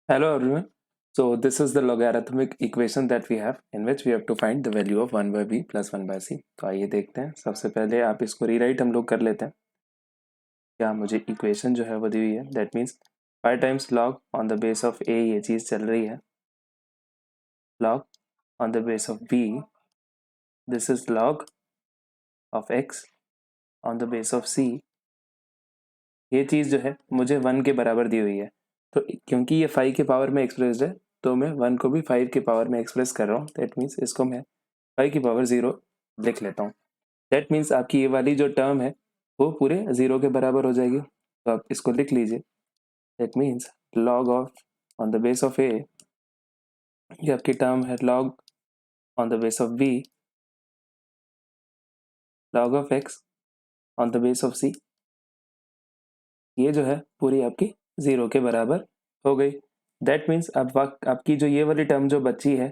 Hello everyone. So this is the logarithmic equation that we have in which we have to find the value of 1 by b plus 1 by c. तो आइए देखते हैं. सबसे पहले आप इसको rewrite हम लोग कर लेते हैं. क्या मुझे इक्वेशन जो है वो दी हुई है. That means 5 times log on the base of a ये चीज़ चल रही है. Log on the base of b this is log of x on the base of c. ये चीज़ जो है मुझे 1 के बराबर दी हुई है. तो क्योंकि ये 5 के पावर में एक्सप्रेस्ड है तो मैं 1 को भी 5 के पावर में एक्सप्रेस कर रहा हूँ. दैट मीन्स इसको मैं 5 की पावर 0 लिख लेता हूँ. दैट मीन्स आपकी ये वाली जो टर्म है वो पूरे 0 के बराबर हो जाएगी. तो आप इसको लिख लीजिए. That means log of on the base of a, ये आपकी टर्म है log on the base of b, log of x on the base of c. ये जो है पूरी आपकी 0 के बराबर हो गई. दैट मीन्स अब आपकी जो ये वाली टर्म जो बची है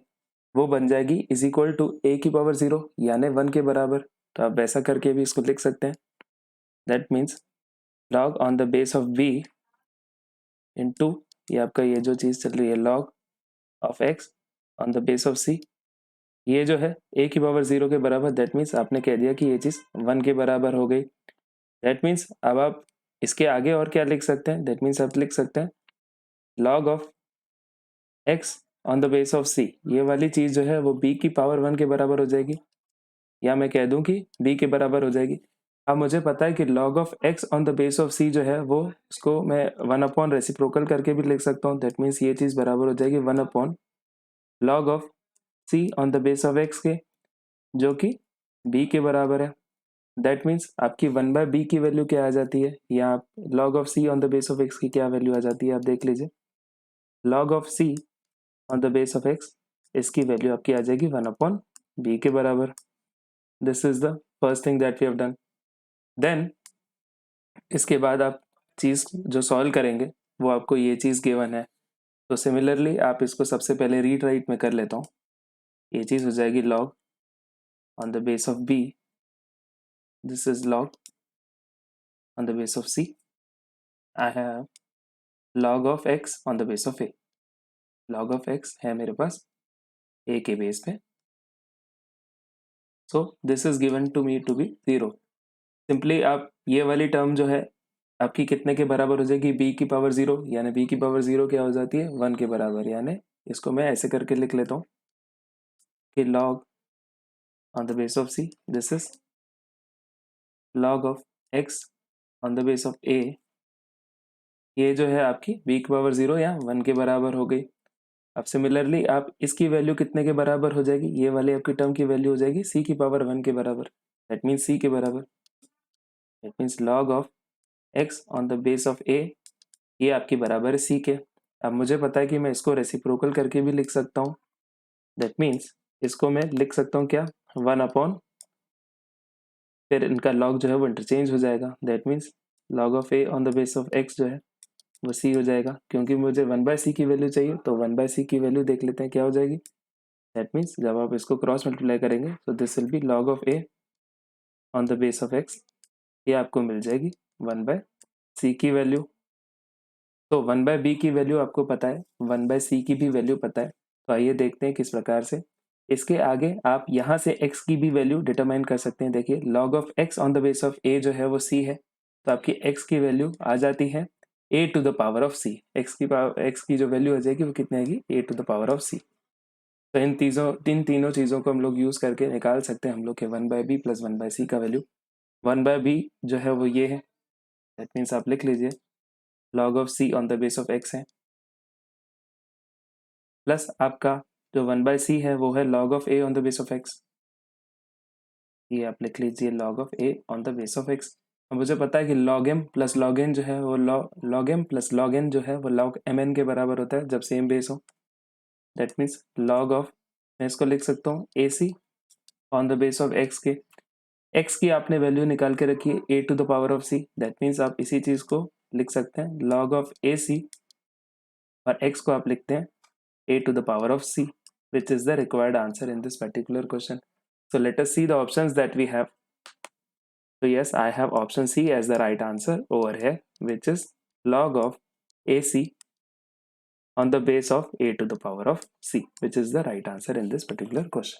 वो बन जाएगी इज इक्वल टू ए की पावर 0 यानी 1 के बराबर. तो आप वैसा करके भी इसको लिख सकते हैं. That means log on the base of b into ये आपका ये जो चीज़ चल रही है log of x on the base of c. ये जो है ए की पावर 0 के बराबर. दैट मीन्स आपने कह दिया कि ये चीज़ 1 के बराबर हो गई. दैट मीन्स अब आप इसके आगे और क्या लिख सकते हैं. दैट मीन्स आप लिख सकते हैं log of x on the base of c. ये वाली चीज़ जो है वो बी की पावर 1 के बराबर हो जाएगी, या मैं कह दूं कि बी के बराबर हो जाएगी. अब मुझे पता है कि log of x on the base of c जो है वो इसको मैं 1 अपॉन रेसिप्रोकल करके भी लिख सकता हूँ. दैट मीन्स ये चीज़ बराबर हो जाएगी 1 upon log of c on the base of x के, जो कि b के बराबर है. दैट मीन्स आपकी 1 बाय बी की वैल्यू क्या आ जाती है, या आप log of c on the base of x की क्या वैल्यू आ जाती है आप देख लीजिए. log of c on the base of x, इसकी वैल्यू आपकी आ जाएगी 1 अपॉन b के बराबर. This is the first thing that we have done. Then इसके बाद आप चीज़ जो सॉल्व करेंगे वो आपको ये चीज़ गिवन है. तो सिमिलरली आप इसको सबसे पहले रीड राइट में कर लेता हूँ. ये चीज़ हो जाएगी log on the base of B, this is log on the base of C. I have log of x on the base of A. Log of X है मेरे पास ए के बेस पे. So this is given to me to be 0. Simply आप ये वाली term जो है आपकी कितने के बराबर हो जाएगी, b की पावर 0, यानी b की पावर 0 क्या हो जाती है 1 के बराबर. यानी इसको मैं ऐसे करके लिख लेता हूँ कि log on the base of c, this is log of x on the base of a. ये जो है आपकी b की पावर 0 या 1 के बराबर हो गई. अब सिमिलरली आप इसकी वैल्यू कितने के बराबर हो जाएगी, ये वाली आपकी टर्म की वैल्यू हो जाएगी c की पावर 1 के बराबर. दैट मीन्स c के बराबर. That means log of x on the base of a, ये आपकी बराबर है c के. अब मुझे पता है कि मैं इसको रेसिप्रोकल करके भी लिख सकता हूँ. दैट मीन्स इसको मैं लिख सकता हूँ क्या 1 अपॉन, फिर इनका लॉग जो है वो इंटरचेंज हो जाएगा. That means log of A on the base of x जो है वो सी हो जाएगा. क्योंकि मुझे 1 बाय सी की वैल्यू चाहिए तो 1 बाय सी की वैल्यू देख लेते हैं क्या हो जाएगी. दैट मीन्स जब आप इसको क्रॉस मल्टीप्लाई करेंगे तो this will be log of A on the base of x. ये आपको मिल जाएगी 1 बाय सी की वैल्यू. तो 1 बाय बी की वैल्यू आपको पता है, 1 बाय सी की भी वैल्यू पता है. तो आइए देखते हैं किस प्रकार से. इसके आगे आप यहाँ से x की भी वैल्यू डिटरमाइन कर सकते हैं. देखिए log of x on the base of a जो है वो c है, तो आपकी x की वैल्यू आ जाती है a to the power of c. x की जो वैल्यू आ जाएगी वो कितनी आएगी a to the power of c. तो इन तीनों चीज़ों को हम लोग यूज़ करके निकाल सकते हैं हम लोग के 1 बाय बी प्लस 1 बाय सी का वैल्यू. 1 बाय बी जो है वो ये है. दैट मीन्स आप लिख लीजिए log of c on the base of x है, प्लस आपका जो 1 बाय सी है वो है log of a on the base of x. ये आप लिख लीजिए log of a on the base of x. अब मुझे पता है कि log m plus log n जो है वो log m plus log n जो है वो log mn के बराबर होता है जब सेम बेस हो. दैट मीन्स log ऑफ, मैं इसको लिख सकता हूँ ac on the base of x के. x की आपने वैल्यू निकाल के रखी है a to the power of c. That means आप इसी चीज़ को लिख सकते हैं log ऑफ ac, और x को आप लिखते हैं a to the power of c, which is the required answer in this particular question. So let us see the options that we have. So yes, I have option C as the right answer over here, which is log of AC on the base of a to the power of c, which is the right answer in this particular question.